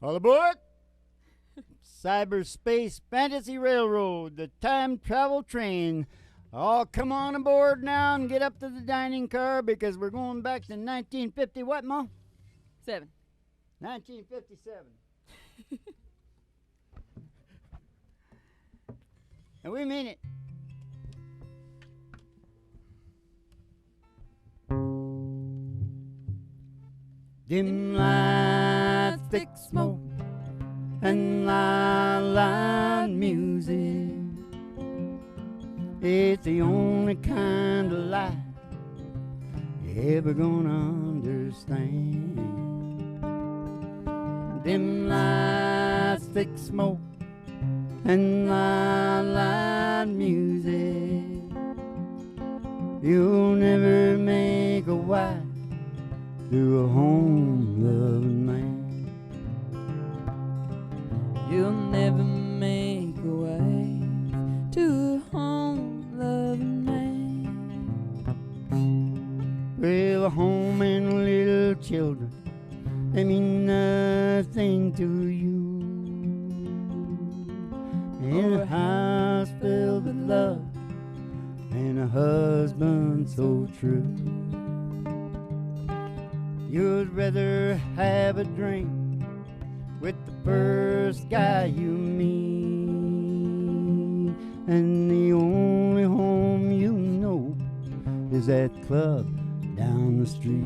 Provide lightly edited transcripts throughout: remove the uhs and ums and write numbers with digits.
All aboard! Cyberspace Fantasy Railroad, the time travel train. Oh, come on aboard now and get up to the dining car because we're going back to 1950. What, Ma? 1957. And we mean it. Dim lights, thick smoke, and loud music. It's the only kind of life you're ever gonna understand. Dim lights, thick smoke, and loud music. You'll never make a wife to a home-loving man. You'll never make a wife to a home-loving man. Well, a home and little children, they mean nothing to you. In a house filled with love and a husband so true. You'd rather have a drink with the first guy you meet, and the only home you know is that club down the street.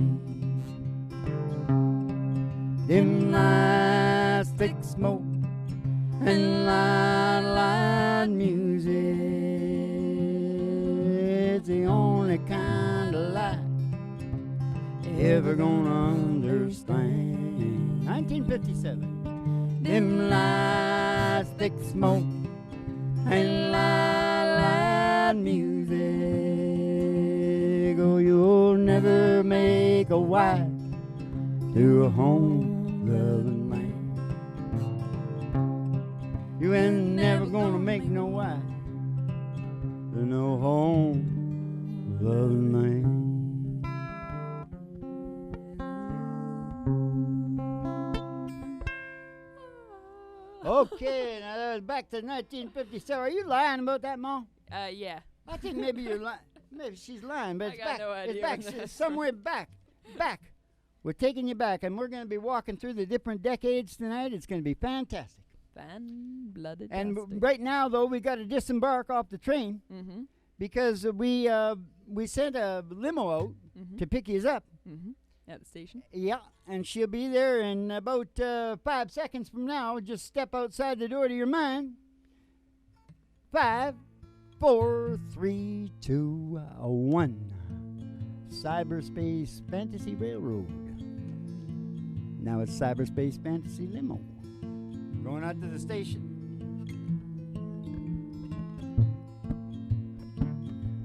Dim lights, thick smoke, and loud music. It's the only kind of life ever gonna understand. 1957. Dim lights, thick smoke, and loud music. Oh, you'll never make a wife to a home-loving man. You ain't never gonna make no wife to no home-loving man. Okay, now that was back to 1957. Are you lying about that, Ma? Yeah. I think maybe you're lying. Maybe she's lying, but I it's got back. no idea It's back. when that It's somewhere back. We're taking you back, and we're going to be walking through the different decades tonight. It's going to be fantastic. Fan-blooded. And right now, though, we got to disembark off the train because we sent a limo out to pick you up. At the station. Yeah, and she'll be there in about 5 seconds from now. Just step outside the door to your mind. 5, 4, 3, 2, 1. Cyberspace Fantasy Railroad. Now it's Cyberspace Fantasy Limo. Going out to the station.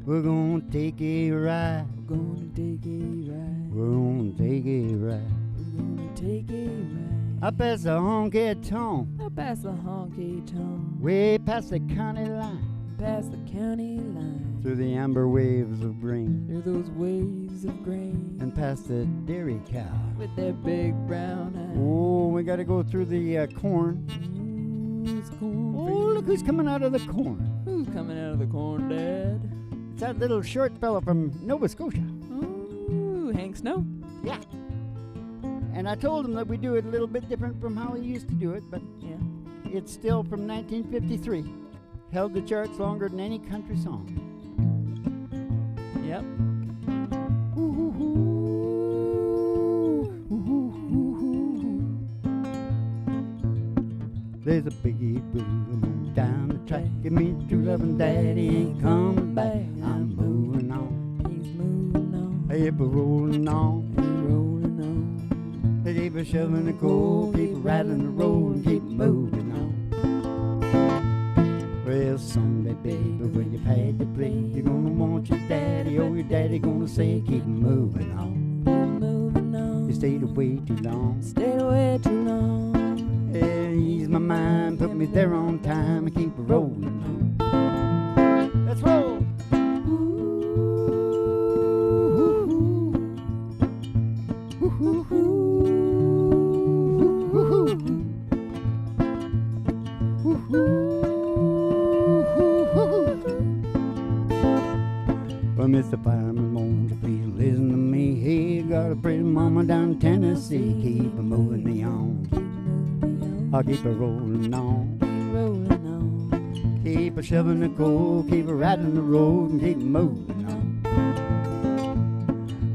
We're gonna take a ride. We're gonna take a ride. We're gonna take a ride. We're gonna take a ride. Up past the HonkyTonk. Up past the honky-tonk. Way past the county line. Past the county line. Through the amber waves of grain. Through those waves of grain. And past the dairy cow. With their big brown eyes. Oh, we gotta go through the corn. It's corn. Oh, look who's coming out of the corn. Who's coming out of the corn, Dad? It's that little short fella from Nova Scotia. Ooh, Hank Snow. Yeah. And I told him that we do it a little bit different from how we used to do it, but Yeah. it's still from 1953. Held the charts longer than any country song. Yep. There's a big wheel moving down the track. Give me true loving daddy ain't coming back. I'm moving on. He's moving on. Hey, we're rolling on. He's rolling on. They keep a shoveling the coal, keep rattling the road, and keep moving on. Well, someday, baby, when you've had to play, you're gonna want your daddy, or your daddy gonna say, keep moving on. Keep moving on. You stayed away too long. Stayed away too long. Yeah, ease my mind, put me there on time, and keep rolling on. Let's roll. Well, Mr. Fireman, won't you please listen to me? Hey, got a pretty mama down in Tennessee. Keep her moving me on. I'll keep her rolling on. Rolling on. Keep her shoving the coal. Keep her riding the road and keep moving on.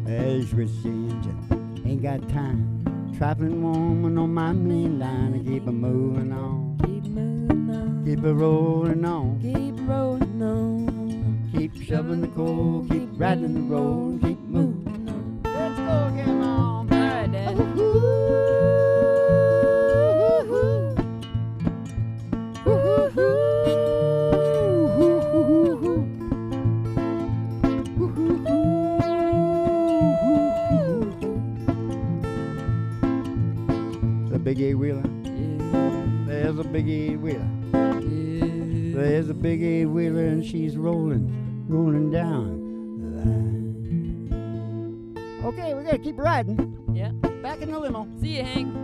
As Christy engine ain't got time. Traveling woman on my main line. I keep her moving on. Keep moving on. Keep her rolling on. Keep rolling on. Keep shoving the coal, keep riding the road, keep moving on. Let's go again, Mom. All right, Dad. The big eight-wheeler. Yeah. There's a big eight-wheeler. Yeah. There's a big eight-wheeler and she's rolling down the line. Okay, we gotta keep riding. Yeah. Back in the limo. See you, Hank.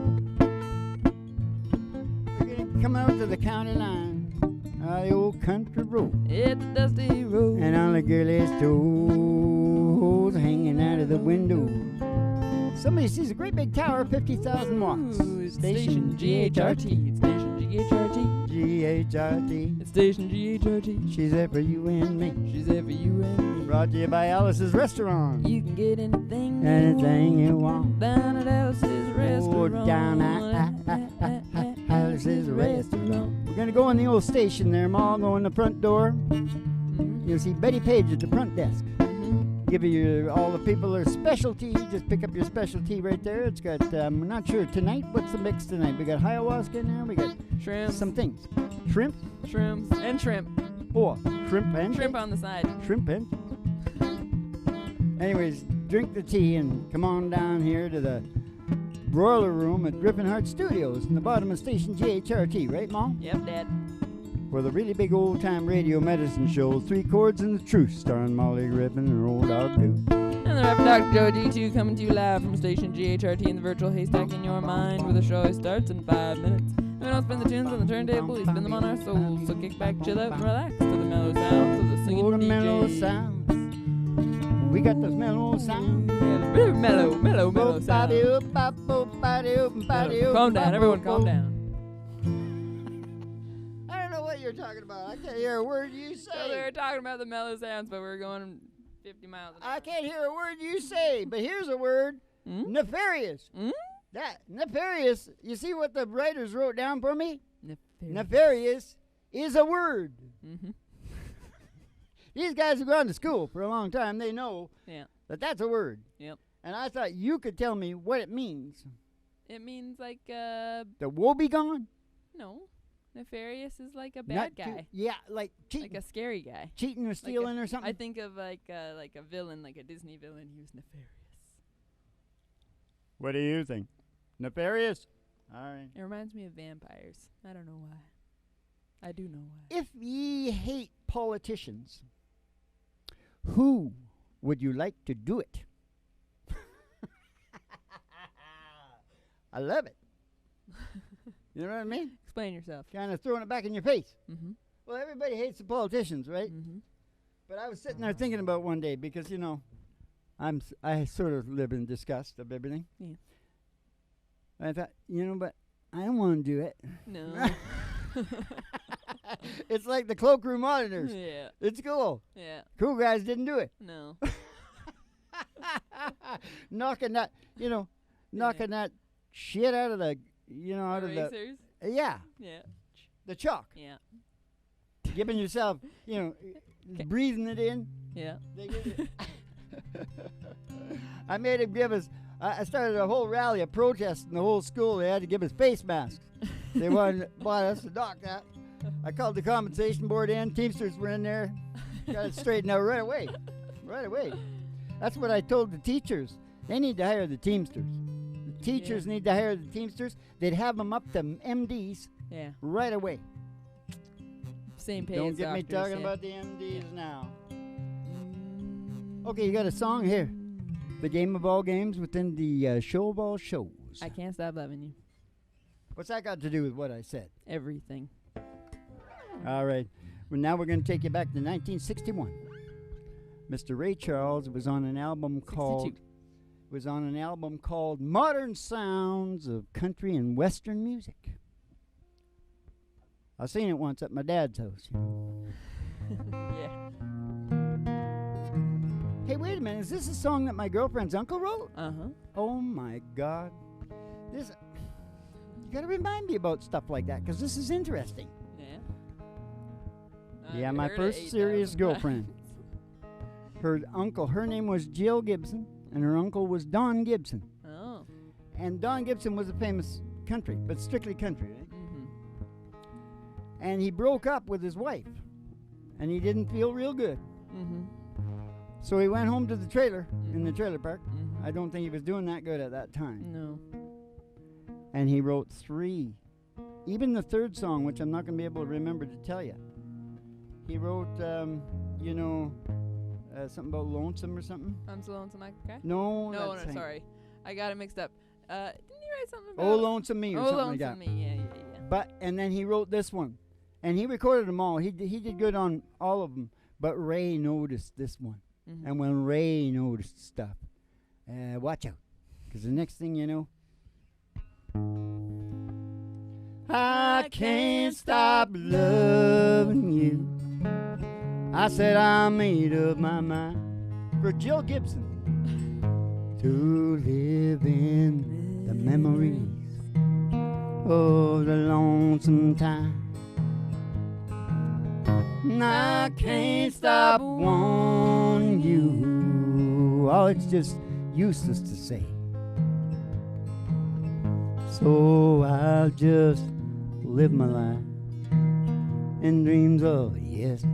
We're gonna come out to the county line. The old country road. It's a dusty road. And all the girlies' toes hanging out of the window. Somebody sees a great big tower, 50,000 watts. Ooh, it's station GHRT. It's station GHRT. GHRT. It's station GHRT. She's there for you and me. She's there for you and me. Brought to you by Alice's Restaurant. You can get anything You want. down at Alice's Restaurant. Oh, down at Alice's Restaurant. We're going to go in the old station there, Ma. Go in the front door. Mm-hmm. You'll see Betty Page at the front desk. Mm-hmm. Give you all the people their specialty. Just pick up your specialty right there. It's got, I'm not sure tonight. What's the mix tonight? We got ayahuasca in there. We got Shrimp. some things. Shrimp? Shrimps. And shrimp. Oh, shrimp and Shrimp on the side. shrimp and. Anyways, drink the tea and come on down here to the broiler room at Griffin Hart Studios in the bottom of station GHRT, right, Mom? Yep, Dad. For the really big old-time radio medicine show, 3 Chords and the Truth, starring Molly Griffin and Old Dog Blue. And the Reverend Dr. Joe G2 coming to you live from station GHRT in the virtual haystack in your mind, where the show starts in 5 minutes. And we don't spin the tunes on the turntable, we spin them on our souls. So kick back, chill out, and relax to the mellow sounds of the singing Oh, the DJ. mellow sounds. We got the mellow sound. Yeah, the very mellow sound. Calm down, everyone, calm down. I don't know what you're talking about. I can't hear a word you So we say. were talking about the mellow sounds, but we're going 50 miles an hour. I can't hear a word you say, but here's a word. Mm? Nefarious. Mm? That nefarious. You see what the writers wrote down for me? Nefarious. Nefarious is a word. Mm-hmm. These guys have gone to school for a long time. They know Yeah. that that's a word. Yep. And I thought you could tell me what it means. It means like, The woe be gone? no. Nefarious is like a Not bad too- guy. yeah, like cheating. Like a scary guy. Cheating or stealing or something? I think of like a villain, like a Disney villain. He was nefarious. What do you think? Nefarious? All right. It reminds me of vampires. I don't know why. I do know why. If ye hate politicians, who would you like to do it? I love it. You know what I mean? Explain yourself. Kind of throwing it back in your face. Mm-hmm. Well, everybody hates the politicians, right? Mm-hmm. But I was sitting there thinking about one day because, you know, I sort of live in disgust of everything. Yeah. I thought, you know, but I don't want to do it. No. It's like the cloakroom auditors. Yeah. It's cool. Yeah. Cool guys didn't do it. No. knocking that shit out of the, out of the, Erasers? yeah, Yeah. the chalk. Yeah. Giving yourself, breathing it in. Yeah. They give you I made him give us, I started a whole rally of protest in the whole school. They had to give us face masks. They wanted us to dock that. I called the compensation board in. Teamsters were in there. Got it straightened out right away. Right away. That's what I told the teachers. They need to hire the Teamsters. The teachers need to hire the Teamsters. They'd have them up to MDs Yeah. right away. Same pay Don't as get me doctors, talking yeah. about the MDs now. Okay, you got a song here. The game of all games within the show of all shows. I can't stop loving you. What's that got to do with what I said? Everything. All right. Well, now we're going to take you back to 1961. Mr. Ray Charles was on an album called Modern Sounds of Country and Western Music. I seen it once at my dad's house. Yeah. Hey, wait a minute. Is this a song that my girlfriend's uncle wrote? Uh-huh. Oh, my God. You got to remind me about stuff like that, because this is interesting. Yeah. My first serious girlfriend. Her name was Jill Gibson, and her uncle was Don Gibson. Oh. And Don Gibson was a famous country, but strictly country, right? Mm-hmm. And he broke up with his wife, and he didn't feel real good. Mm-hmm. So he went home to the trailer, in the trailer park. Mm-hmm. I don't think he was doing that good at that time. No. And he wrote 3. Even the third song, which I'm not going to be able to remember to tell you. He wrote, something about lonesome or something. I'm so lonesome I can cry? No, No, sorry. I got it mixed up. Didn't he write something about... Oh, Lonesome Me or something like that. Oh, Lonesome Me, yeah. And then he wrote this one. And he recorded them all. He did good on all of them. But Ray noticed this one. Mm-hmm. And when Ray noticed stuff, watch out. Because the next thing you know, I can't stop loving you. I said I made up my mind for Jill Gibson to live in the memories of the lonesome time. And I can't stop wanting you. Oh, it's just useless to say. So I'll just live my life in dreams of yesterday.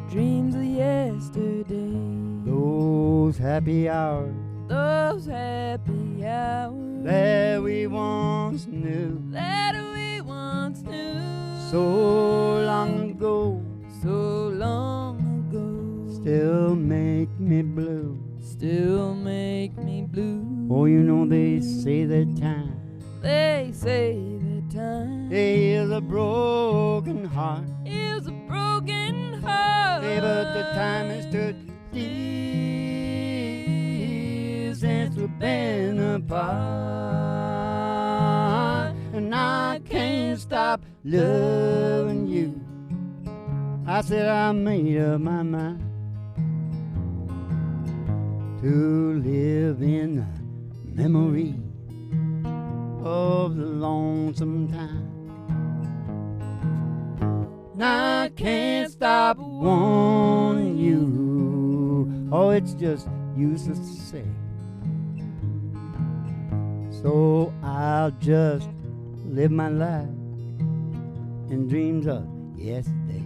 Dreams of yesterday. Those happy hours. Those happy hours. That we once knew. That we once knew. So long ago. So long ago. Still make me blue. Still make me blue. Oh, you know they say that time. They say that time is a broken heart. Is a broken heart. Hey, but the time has stood still since we've been apart. And I can't stop loving you. I said I made up my mind to live in the memory of the lonesome time. And I can't stop wanting you. Oh, it's just useless to say. So I'll just live my life in dreams of yesterday.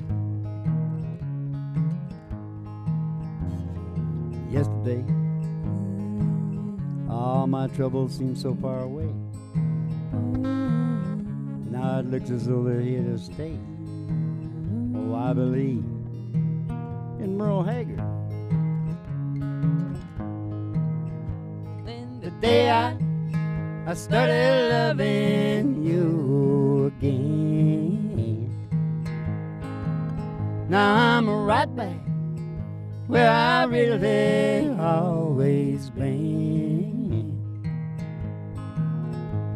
Yesterday, all my troubles seem so far away. Now it looks as though they're here to stay. Oh, I believe in Merle Haggard. The day I started loving you again. Now I'm right back where I really always been.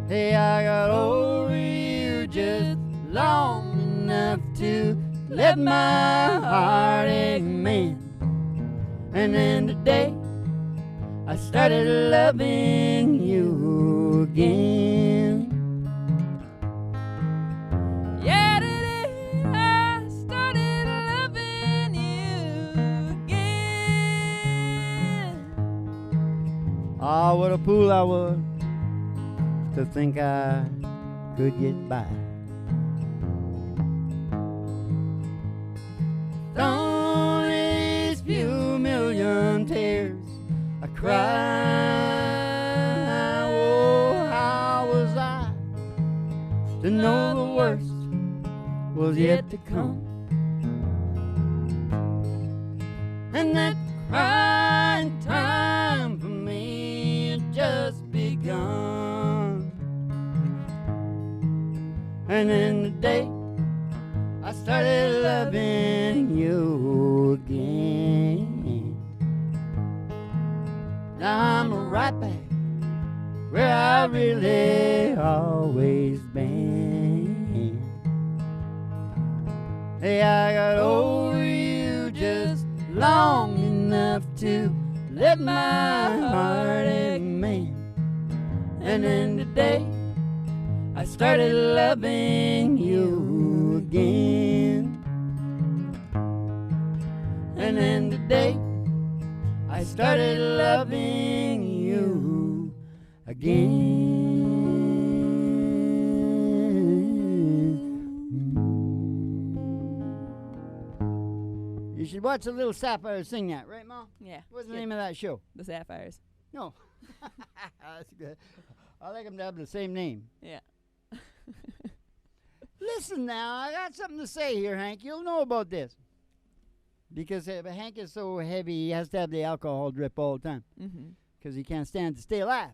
Hey, I got over you just long enough to let my heart mend. And then today I started loving you again. Yeah, today I started loving you again. Ah, what a fool I was to think I could get by. Only these few million tears I cry. Oh, how was I to know the worst was yet to come? And that crying time for me had just begun. And then the day I started loving you again. Now I'm right back where I really always been. Hey, I got over you just long enough to let my heart amen. And then today I started loving you again. And then today I started loving you again. You should watch the Little Sapphires sing that, right, Ma? Yeah. What's the name of that show? The Sapphires. No. That's good. I like them to have the same name. Yeah. Listen now, I got something to say here, Hank. You'll know about this. Because Hank is so heavy, he has to have the alcohol drip all the time. Mm-hmm. Because he can't stand to stay alive.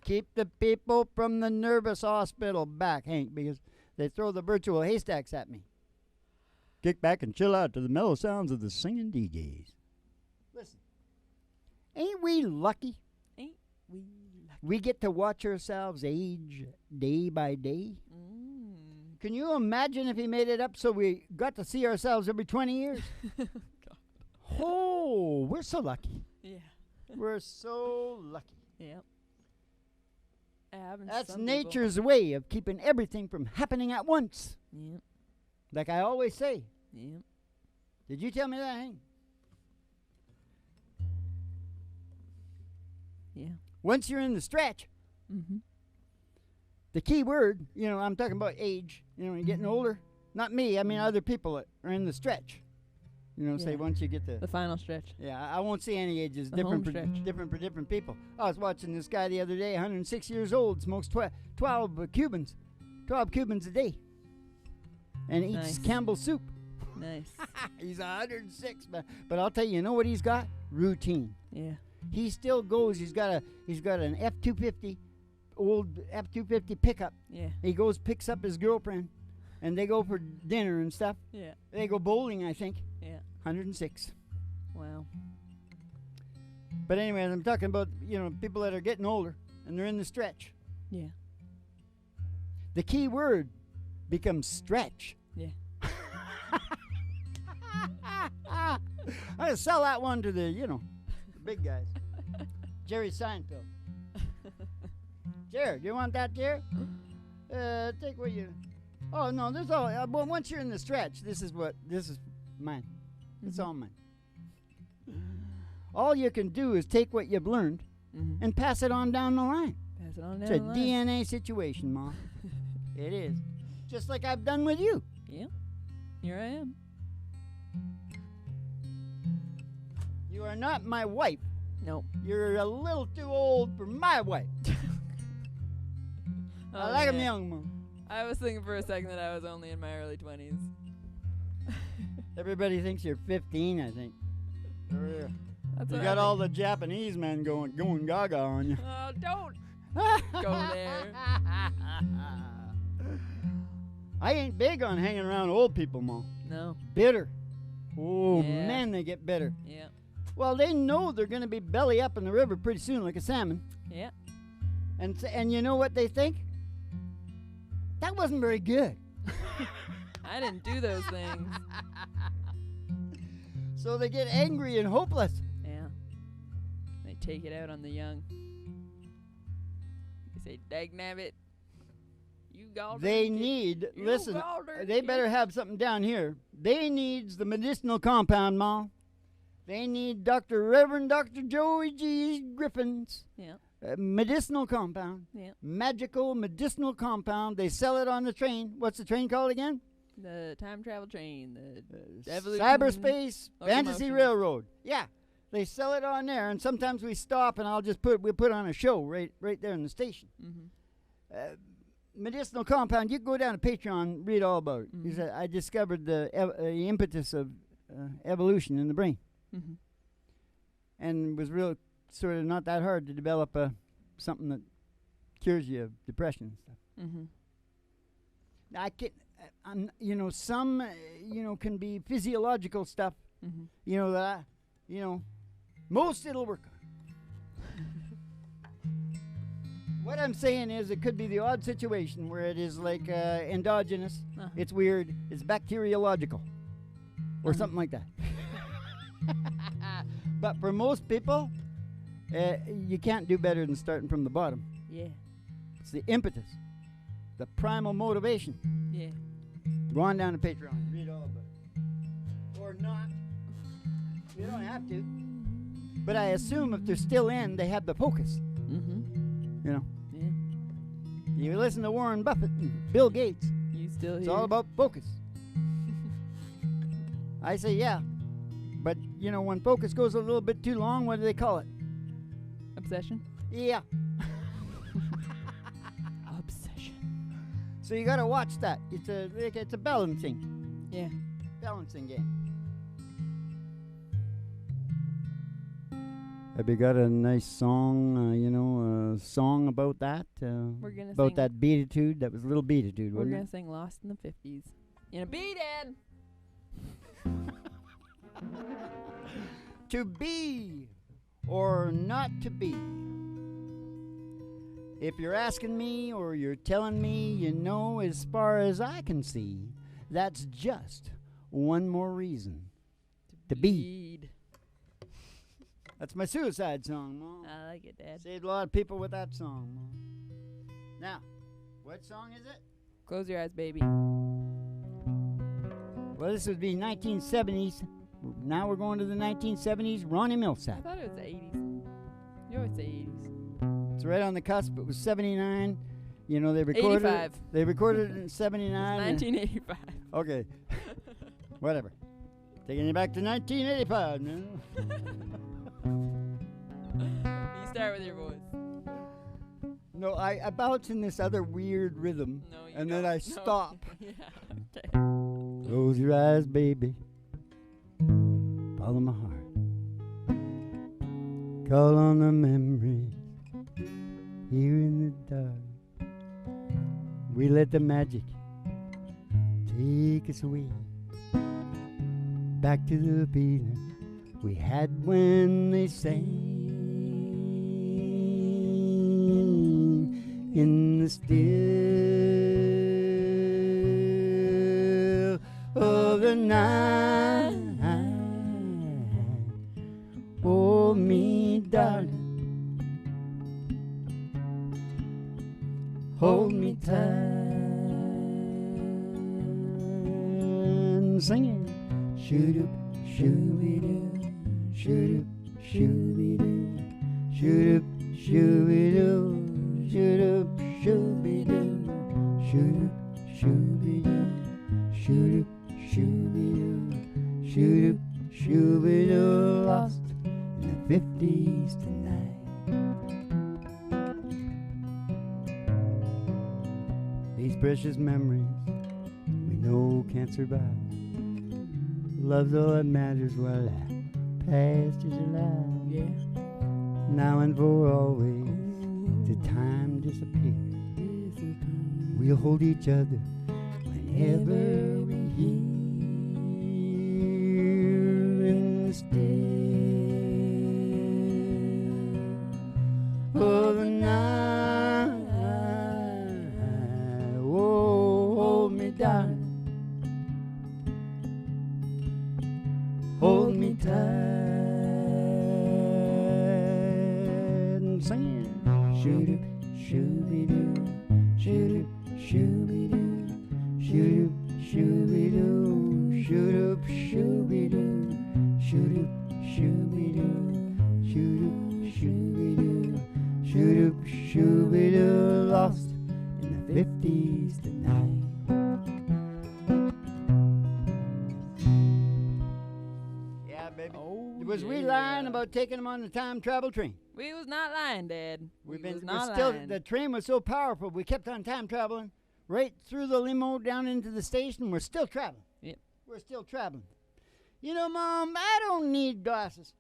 Keep the people from the nervous hospital back, Hank, because they throw the virtual haystacks at me. Kick back and chill out to the mellow sounds of the singing DJs. Listen, ain't we lucky? Ain't we lucky? We get to watch ourselves age day by day. Mm. Can you imagine if he made it up so we got to see ourselves every 20 years? Oh, we're so lucky. Yeah. We're so lucky. Yep. That's nature's way of keeping everything from happening at once. Yep. Like I always say. Yep. Did you tell me that, Hank? Yeah. Once you're in the stretch, Mm-hmm. the key word, I'm talking about age, you're getting older. Not me, I mean other people that are in the stretch. Say Yeah. once you get to... The final stretch. Yeah, I won't say any ages. The Different home stretch. different for different people. I was watching this guy the other day, 106 years old, smokes 12 Cubans. 12 Cubans a day. And eats Nice. Campbell's soup. Nice. He's 106, man. But I'll tell you, what he's got? Routine. Yeah. He still goes. He's got an F-250, old F-250 pickup. Yeah. He goes, picks up his girlfriend, and they go for dinner and stuff. Yeah. They go bowling, I think. Yeah. 106. Wow. But anyways, I'm talking about, people that are getting older and they're in the stretch. Yeah. The key word becomes stretch. Yeah. I'm going to sell that one to the big guys. Jerry Seinfeld. Jerry, do you want that, Jerry? Take what you... Oh, no, there's all... well, once you're in the stretch, this is mine. It's all mine. All you can do is take what you've learned and pass it on down the line. Pass it on down It's a the line. DNA situation, Mom. It is. Just like I've done with you. Yeah. Here I am. You are not my wife. Nope. You're a little too old for my wife. I like him young, Mom. I was thinking for a second that I was only in my early 20s. Everybody thinks you're 15, I think. You That's got what I all the Japanese men going gaga on you. Oh, don't go there. I ain't big on hanging around old people, Mom. No. Bitter. Oh, Yeah. man, they get bitter. Yeah. Well, they know they're going to be belly up in the river pretty soon like a salmon. Yeah. And you know what they think? That wasn't very good. I didn't do those things. So they get angry and hopeless. Yeah. They take it out on the young. They say, "Dagnabbit, you galled They need, listen, they better have something down here. They needs the medicinal compound, Ma. They need Reverend Dr. Joey G. Griffin's Yeah. medicinal compound. Yeah. Magical medicinal compound. They sell it on the train. What's the train called again? The time travel train. The evolution. Cyberspace Fantasy locomotion. Railroad. Yeah. They sell it on there, and sometimes we stop, and we'll put on a show right there in the station. Mm-hmm. Medicinal compound. You can go down to Patreon, read all about it. Mhm. Because I discovered the impetus of evolution in the brain, Mm-hmm. and it was real sort of not that hard to develop something that cures you of depression and stuff. Mm-hmm. I can, some, can be physiological stuff. Mm-hmm. Most it'll work on. What I'm saying is it could be the odd situation where it is like endogenous. Uh-huh. It's weird. It's bacteriological. Or Uh-huh. something like that. But for most people, you can't do better than starting from the bottom. Yeah. It's the impetus. The primal motivation. Yeah. Go on down to Patreon. Read all about it. Or not. You don't have to. But I assume if they're still in, they have the focus. Mm-hmm. Yeah. You listen to Warren Buffett and Bill Gates. You still It's here? all about focus. I say yeah. But, when focus goes a little bit too long, what do they call it? Obsession? Yeah. Obsession. So you got to watch that. It's a balancing Yeah. game. Have you got a nice song, a song about that? We're gonna about sing. that beatitude? That was a little beatitude, We're wasn't gonna it? sing "Lost in the '50s" in a beat-in. To be or not to be. If you're asking me or you're telling me, as far as I can see, that's just one more reason to be. That's my suicide song, Mom. I like it, Dad. Saved a lot of people with that song, Mom. Now, what song is it? Close your eyes, baby. Well, this would be 1970s. Now we're going to the 1970s. Ronnie I Millsap. thought it was the '80s. You always say '80s. It's right on the cusp. It was 79. They recorded 85. They recorded it in 79. and- 1985. Okay. Whatever. Taking you back to 1985 now. You start with your voice. No, I bounce in this other weird rhythm. No, you And don't. then I No. stop. Yeah. Okay. Close your eyes, baby. Follow my heart. Call on the memories here in the dark. We let the magic take us away back to the feeling we had when they sang in the still of the night. Hold me, darling. Hold me tight and sing it. Shoot up, shoo-be-doo, shoot up, shoo-be-doo, shoot up, shoo-be-doo, shoot up, shoo-be-doo, shoot up, shoo-be-doo, shoot up, shoo-be-doo, shoot up, shoo-be-doo. Lost in the 50s tonight. These precious memories we know can't survive. Love's all that matters while that past is alive. Yeah. Now and for always, till time disappears. We'll hold each other whenever we hear in the still of the night. Oh, hold me, darling. Hold me tight and sing it. Shoot up, shoo-be-doo, shoot up, shoo-be-doo, shoot up, shoo-be-doo, shoot up, shoo-be-doo, shoot up, shoo-be-doo, shoot up, shoo-be-doo, shoot up, shoo-be-doo. Lost in the 50s tonight. Yeah, baby. Oh, Was we lying about taking them on the time travel train? We was not lying, Dad. We're was not still, lying. the train was so powerful, we kept on time traveling right through the limo down into the station. We're still traveling. Yep. We're still traveling. Mom, I don't need glasses.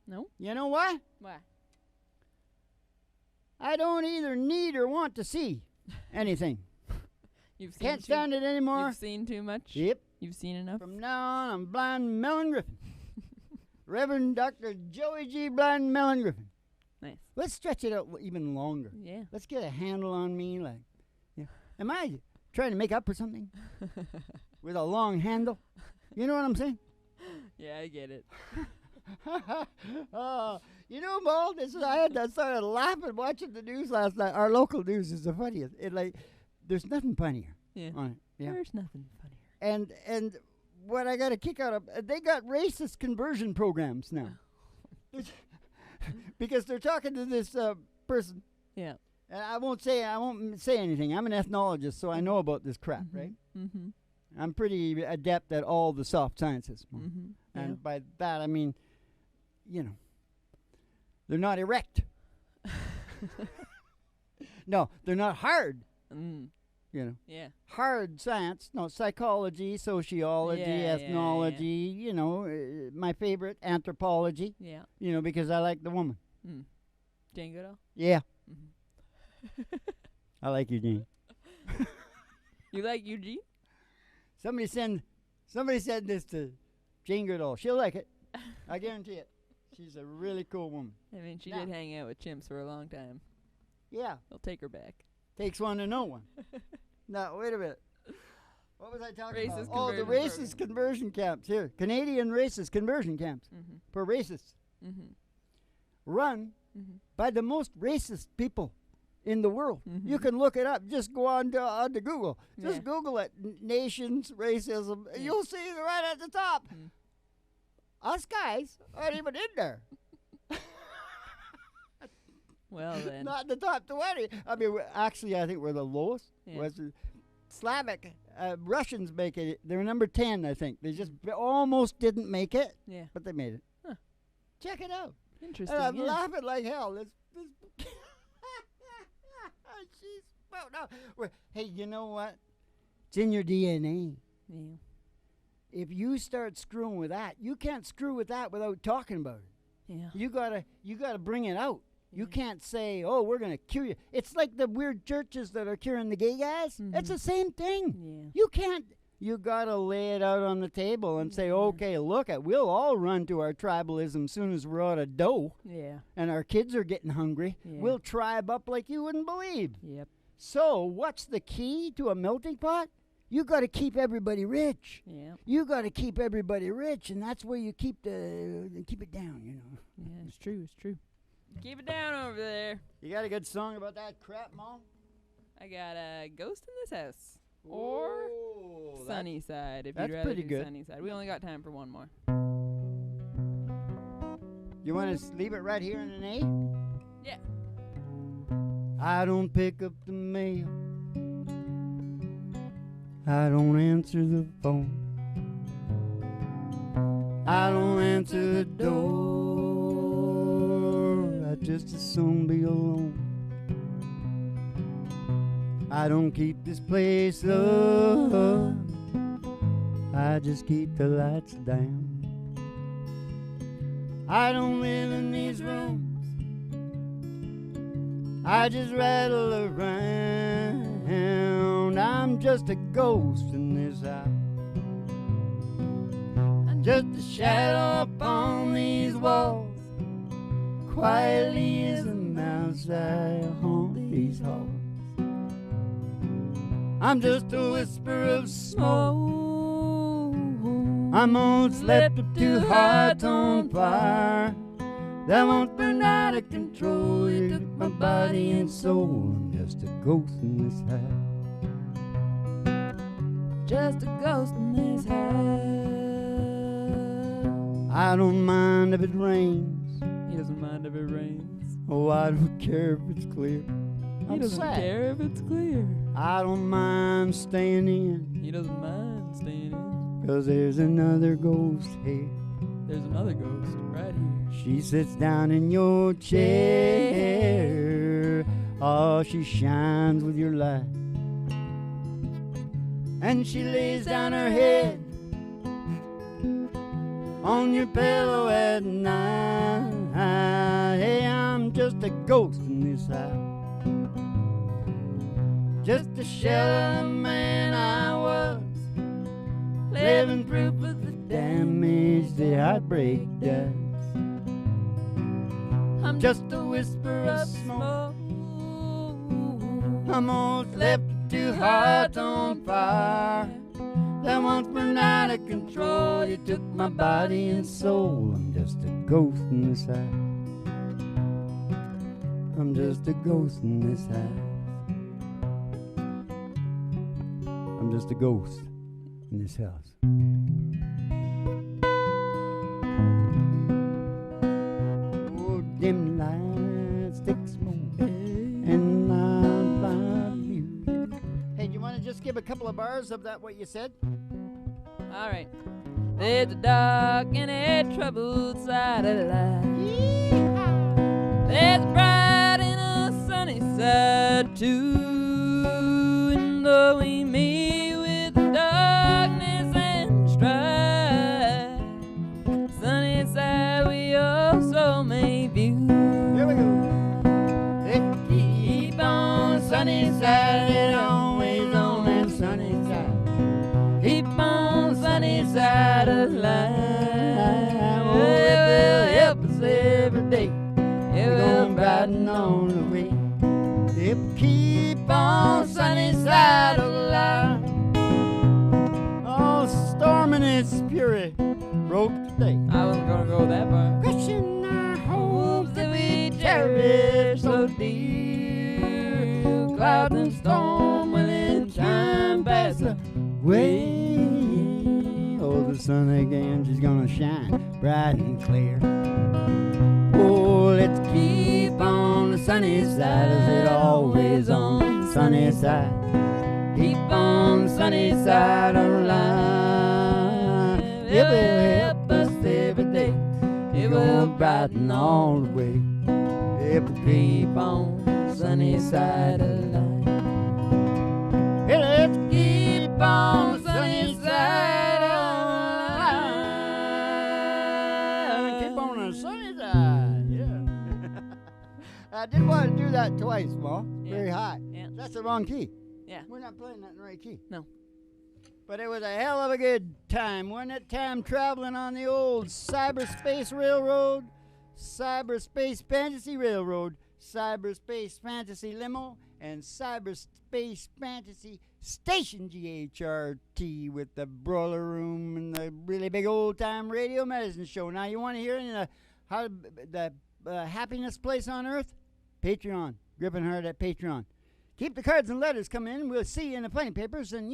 No? You know why? Why? I don't either need or want to see anything. You've seen Can't stand it anymore. You've seen too much? Yep. You've seen enough? From now on, I'm Blind Melon Griffin. Reverend Dr. Joey G. Blind Melon Griffin. Nice. Let's stretch it out even longer. Yeah. Let's get a handle on me. Like, yeah. Am I trying to make up for something with a long handle? You know what I'm saying? Yeah, I get it. You know, Mo, I started laughing watching the news last night. Our local news is the funniest. There's nothing funnier Yeah. on it. Yeah. There's nothing funnier. And what I got a kick out of, they got racist conversion programs now. Because they're talking to this person. Yeah. And I won't say anything. I'm an ethnologist, so I know about this crap, right? Mm-hmm. I'm pretty adept at all the soft sciences. Mm-hmm. And by that, I mean, they're not erect. No, they're not hard. Mm. Yeah. Hard science. No, psychology, sociology, ethnology, my favorite, anthropology. Yeah. Because I like the woman. Mm. Jane Goodall? Yeah. Mm-hmm. I like you, Jane. You like Eugene? Somebody said this to Jane Goodall. She'll like it. I guarantee it. She's a really cool woman. I mean, she did hang out with chimps for a long time. Yeah. They'll take her back. Takes one to know one. Now, wait a minute. What was I talking Racist about? The racist conversion camps. Here. Canadian racist conversion camps for racists. Mm-hmm. Run by the most racist people in the world. Mm-hmm. You can look it up. Just go on to Google. Just Google it. Nations, racism. Yeah. You'll see it right at the top. Mm. Us guys aren't even in there. Well, then. Not in the top 20. I mean, actually, I think we're the lowest. Yeah. Slavic Russians make it. They're number 10, I think. They just almost didn't make it, Yeah. but they made it. Huh. Check it out. Interesting. And I'm yeah. laughing like hell. This Jeez. Well, no. Hey, you know what? It's in your DNA. Yeah. If you start screwing with that, you can't screw with that without talking about it. Yeah. You gotta bring it out. You Yeah. can't say, "Oh, we're gonna cure you." It's like the weird churches that are curing the gay guys. It's the same thing. Yeah. You can't. You gotta lay it out on the table and say, "Okay, look, we'll all run to our tribalism soon as we're out of dough, Yeah. and our kids are getting hungry. Yeah. We'll tribe up like you wouldn't believe." Yep. So, what's the key to a melting pot? You got to keep everybody rich. Yeah. You got to keep everybody rich, and that's where you keep it down. Yeah, it's true. It's true. Keep it down over there. You got a good song about that crap, Mom? I got a Ghost in This House. Or Ooh, Sunny Side, if that's you'd rather pretty do good. Sunny Side. We only got time for one more. You want to leave it right here in an A? Yeah. I don't pick up the mail. I don't answer the phone. I don't answer the door. I just as soon be alone. I don't keep this place up. I just keep the lights down. I don't live in these rooms. I just rattle around. I'm just a ghost in this house. I'm just a shadow upon these walls. Quietly as a mouse I haunt these halls. I'm just a whisper of smoke. I'm all slept up to hearts on fire that won't burn out of control. You took my body and soul. I'm just a ghost in this house. Just a ghost in this house. I don't mind if it rains. He doesn't mind if it rains. Oh, I don't care if it's clear. He doesn't care if it's clear. I don't mind staying in. He doesn't mind staying in. 'Cause there's another ghost here. There's another ghost right here. She sits down in your chair. Oh, she shines with your light. And she lays down her head on your pillow at night. Hey, I'm just a ghost in this house. just a shell of the man I was, living proof of the damage that heartbreak does. I'm just a whisper of smoke. Almost left two hearts on fire that once burned out of control. You took my body and soul. I'm just a ghost in this house. I'm just a ghost in this house. I'm just a ghost in this house. Oh, dim lights, thick smoke, and loud music. Hey, do you want to just give a couple of bars of that, what you said? All right. There's a dark and a troubled side of life. There's a bright and a sunny side too. And though we meet with darkness and strife, sunny side we also may view. Here we go. Keep on sunny side and always on that sunny side. Keep on sunny side of life. Oh, it will help us every day. It will brighten on the way. If we keep on sunny side of life. Oh, storm in its fury broke today. I wasn't gonna go that far. Crushing our hopes that we cherish so dear. Clouds and storm will in time pass away. Oh, the sun again, she's gonna shine bright and clear. Oh, let's keep on the sunny side, as it always on the sunny side. Keep on the sunny side of life. It will help us every day. It will brighten all the way. If we keep on the sunny side of life. Hey, let's keep on the sunny side of life. Keep on the sunny side, yeah. I did want to do that twice, Well, very high. Yeah. That's the wrong key. Yeah. We're not playing that in the right key. No. But it was a hell of a good time. Wasn't it time traveling on the old Cyberspace Railroad, Cyberspace Fantasy Railroad, Cyberspace Fantasy Limo, and Cyberspace Fantasy Station GHRT with the broiler room and the really big old time radio medicine show. Now you want to hear the happiness place on earth? Patreon. Gripping Hard at Patreon. Keep the cards and letters coming in. We'll see you in the funny papers. And